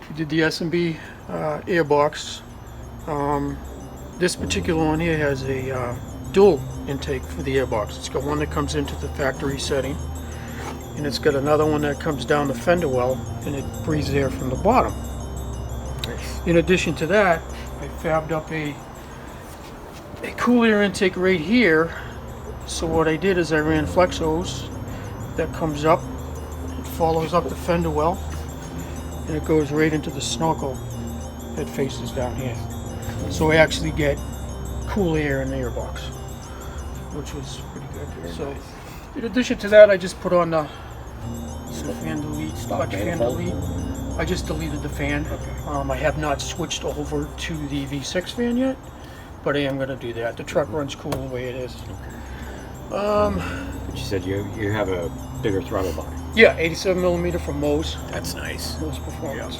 We did the S&B airbox. This particular one here has a dual intake for the airbox. It's got one that comes into the factory setting, and it's got another one that comes down the fender well, and it breathes air from the bottom. Nice. In addition to that, I fabbed up a cool air intake right here. So what I did is I ran flex hose that comes up, it follows up the fender well, and it goes right into the snorkel that faces down here. So I actually get cool air in the airbox, which was pretty good. So in addition to that, I just put on the fan delete, clutch fan delete. I just deleted the fan. I have not switched over to the V6 fan yet, but I am going to do that. The truck runs cool the way it is. But you said you have a bigger throttle body. Yeah, 87 millimeter from Moe's. That's nice. Moe's Performance.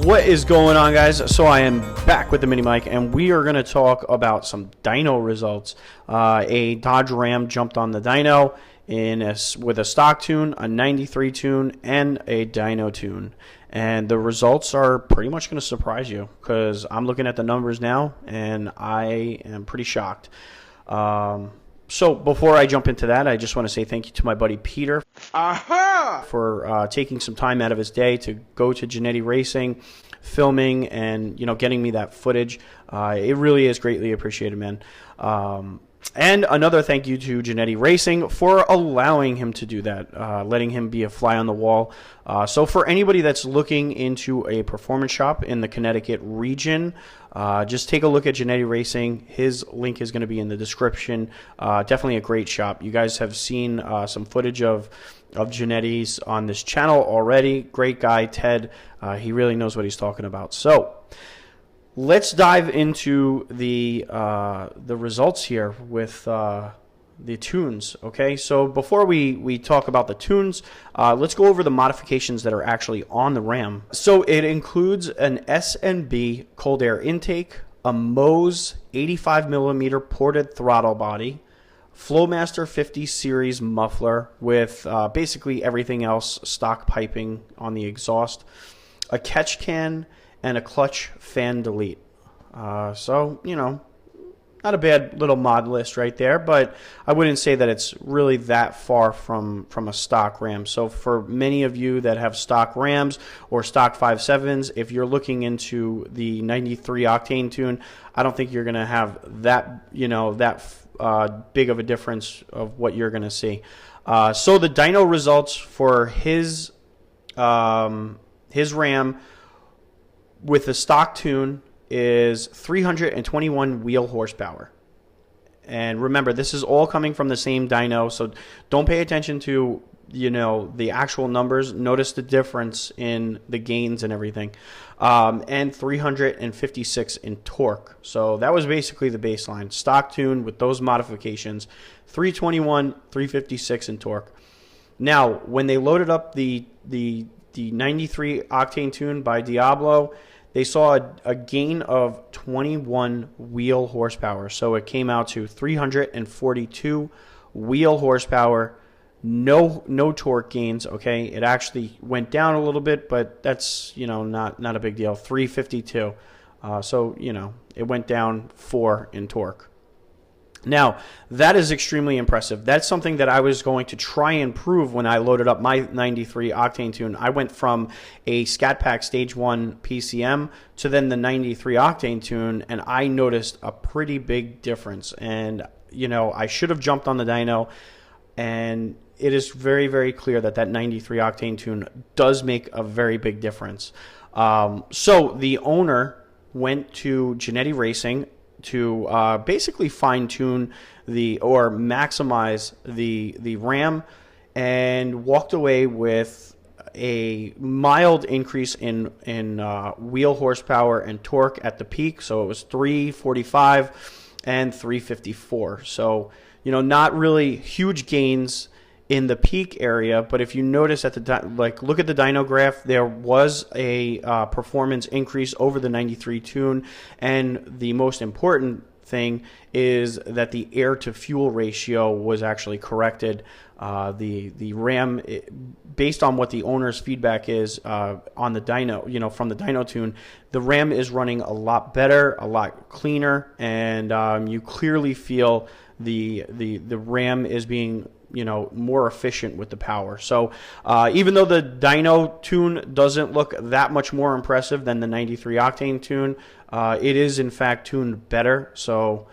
What is going on, guys? So I am back with the mini mic, and we are going to talk about some dyno results. A Dodge Ram jumped on the dyno with a stock tune, a 93 tune, and a Dyno Tune. And the results are pretty much going to surprise you, because I'm looking at the numbers now, and I am pretty shocked. So before I jump into that, I just want to say thank you to my buddy Peter for taking some time out of his day to go to Trinity Racing, filming, and getting me that footage. It really is greatly appreciated, man. And another thank you to Trinity Racing for allowing him to do that, letting him be a fly on the wall. So for anybody that's looking into a performance shop in the Connecticut region, just take a look at Trinity Racing. His link is going to be in the description. Definitely a great shop. You guys have seen some footage of Trinity's on this channel already. Great guy, Ted. He really knows what he's talking about. So let's dive into the results here with the tunes. Okay, so before we talk about the tunes, let's go over the modifications that are actually on the Ram. So it includes an S&B cold air intake, a Moe's 85 millimeter ported throttle body, Flowmaster 50 series muffler with basically everything else stock piping on the exhaust, a catch can, and a clutch fan delete. So, not a bad little mod list right there, but I wouldn't say that it's really that far from a stock Ram. So for many of you that have stock Rams or stock 5.7s, if you're looking into the 93 octane tune, I don't think you're going to have that, big of a difference of what you're going to see. So the dyno results for his Ram with the stock tune is 321 wheel horsepower. And remember, this is all coming from the same dyno, so don't pay attention to, the actual numbers. Notice the difference in the gains and everything. And 356 in torque. So that was basically the baseline. Stock tune with those modifications, 321, 356 in torque. Now, when they loaded up the 93 octane tune by Diablo, they saw a gain of 21 wheel horsepower. So it came out to 342 wheel horsepower, no torque gains, okay? It actually went down a little bit, but that's, not a big deal. 352. So, it went down 4 in torque. Now, that is extremely impressive. That's something that I was going to try and prove when I loaded up my 93 octane tune. I went from a Scat Pack Stage 1 PCM to then the 93 octane tune, and I noticed a pretty big difference. And, I should have jumped on the dyno, and it is very, very clear that 93 octane tune does make a very big difference. So the owner went to Trinity Racing to basically fine-tune or maximize the Ram, and walked away with a mild increase in wheel horsepower and torque at the peak. So it was 345 and 354. So, not really huge gains in the peak area, but if you notice at the look at the dyno graph, there was a performance increase over the 93 tune, and the most important thing is that the air to fuel ratio was actually corrected. The RAM, based on what the owner's feedback is on the dyno, from the Dyno Tune, the RAM is running a lot better, a lot cleaner, and you clearly feel the RAM is being more efficient with the power. So even though the Dyno Tune doesn't look that much more impressive than the 93 octane tune, it is in fact tuned better. So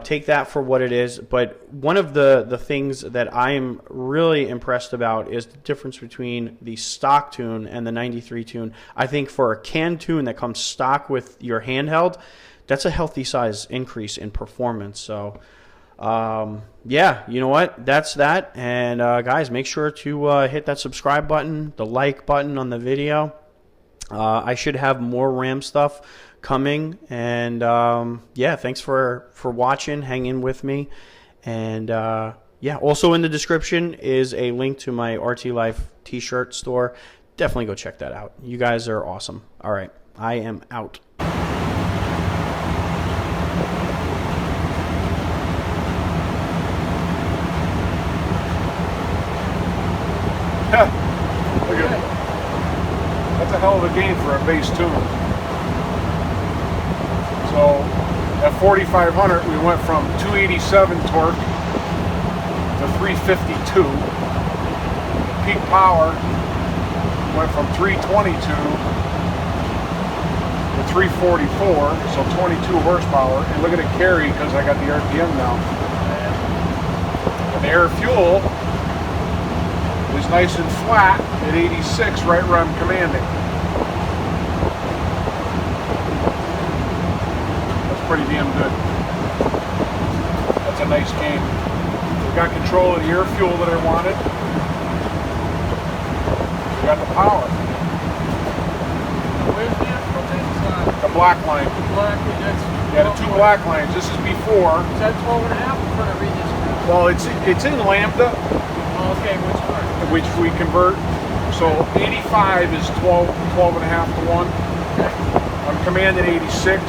take that for what it is. But one of the things that I'm really impressed about is the difference between the stock tune and the 93 tune. I think for a canned tune that comes stock with your handheld, that's a healthy size increase in performance. So yeah, you know what? That's that. And guys, make sure to hit that subscribe button, the like button on the video. I should have more RAM stuff coming. And yeah, thanks for watching, hanging with me. And yeah, also in the description is a link to my RT Life t-shirt store. Definitely go check that out. You guys are awesome. All right, I am out. Look at it. That's a hell of a gain for a base tune. So at 4,500 we went from 287 torque to 352. Peak power went from 322 to 344, so 22 horsepower. And look at it carry because I got the RPM now. And the air fuel is nice and flat at 86, right where I'm commanding. That's pretty damn good. That's a nice game. We got control of the air fuel that I wanted. We got the power. Where's the actual thing? The black line. The black, that's... Yeah, the two black lines. This is before. Is that 12 and a half? I'm trying to read this. Well, it's in lambda. Oh, okay, which part? Which we convert. So 85 is 12 and a half to 1. Okay. I'm commanding 86.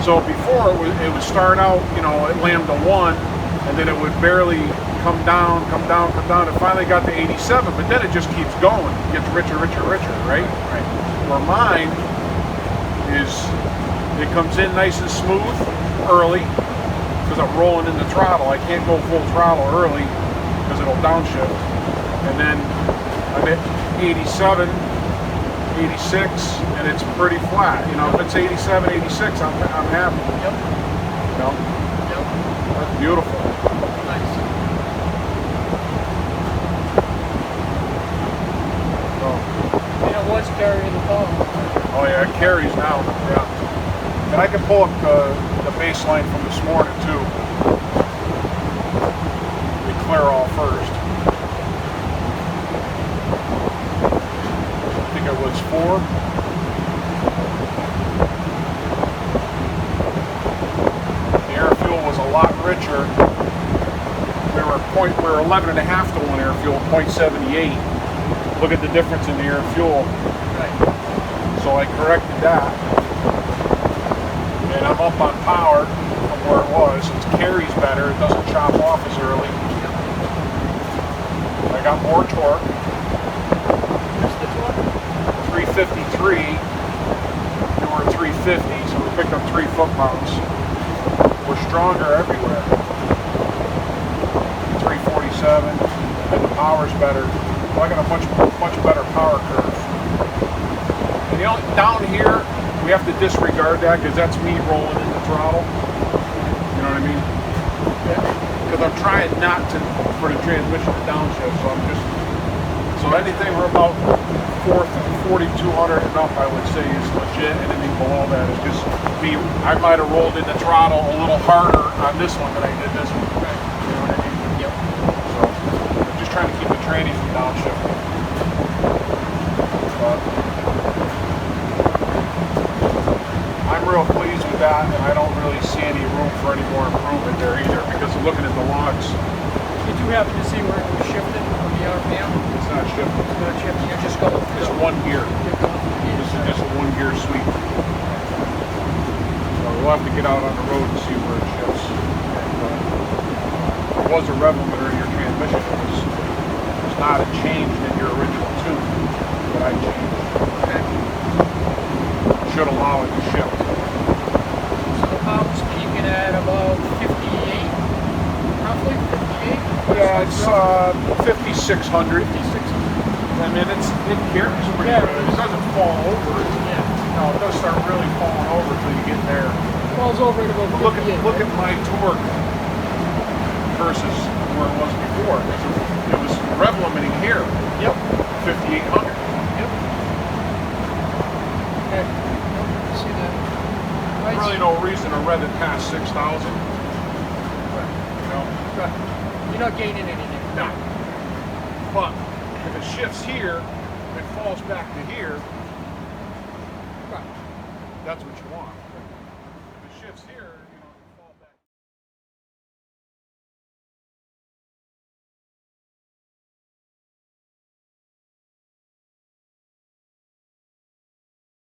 So before it would start out, at lambda 1, and then it would barely come down, and finally got to 87, but then it just keeps going. It gets richer, right? Right. Where mine is, it comes in nice and smooth early, because I'm rolling in the throttle. I can't go full throttle early, because it'll downshift. And then I'm at 87, 86, and it's pretty flat. If it's 87, 86, I'm happy. Yep. Yep. That's beautiful. Nice. What's carrying the phone? Oh yeah, it carries now. Yeah. And I can pull up the baseline from this morning too. We clear all first. I think it was 4. The air fuel was a lot richer. We were 11 and a half to 1 air fuel, 0.78. Look at the difference in the air fuel. Right. So I corrected that. And I'm up on power from where it was. It carries better. It doesn't chop off as early. I got more torque. What's the torque? 353. We were at 350, so we picked up 3 foot-pounds. We're stronger everywhere. 347. And the power's better. I got a much better power curve. And down here, we have to disregard that because that's me rolling in the throttle. You know what I mean? Because I'm trying not to for the transmission to downshift, so anything we're about 4,200 and up, I would say is legit. Anything below that is just me. I might have rolled in the throttle a little harder on this one than I did this one. You know what I mean? Yep. So I'm just trying to keep the tranny from downshifting. But I'm real pleased with that, and I don't really see any room for any more improvement there either, because looking at the logs. Did you happen to see where it was shifted on the RPM? It's not shifting. It's not shifting. You're just going. It's one gear. You're going through gears. This is just a one gear sweep. So we'll have to get out on the road and see where it shifts. There was a rev limiter in your transmission. It was not changed in your original tune that I changed. Okay. Should allow it to shift. So the power's peaking at about 58, roughly 58. Yeah, it's 5,600. 56. I mean, it carries pretty Yeah, good. It doesn't fall over. Yeah. No, it does start really falling over until you get there. Falls over at about 58. Look at my torque versus where it was before. It was rev limiting here. Yep. 5,800. Yep. Okay. Yep. See that. Right. Really no reason to rev it past 6,000. You know. Right. You're not gaining anything. No. But if it shifts here, it falls back to here. Right. That's what you want. If it shifts here.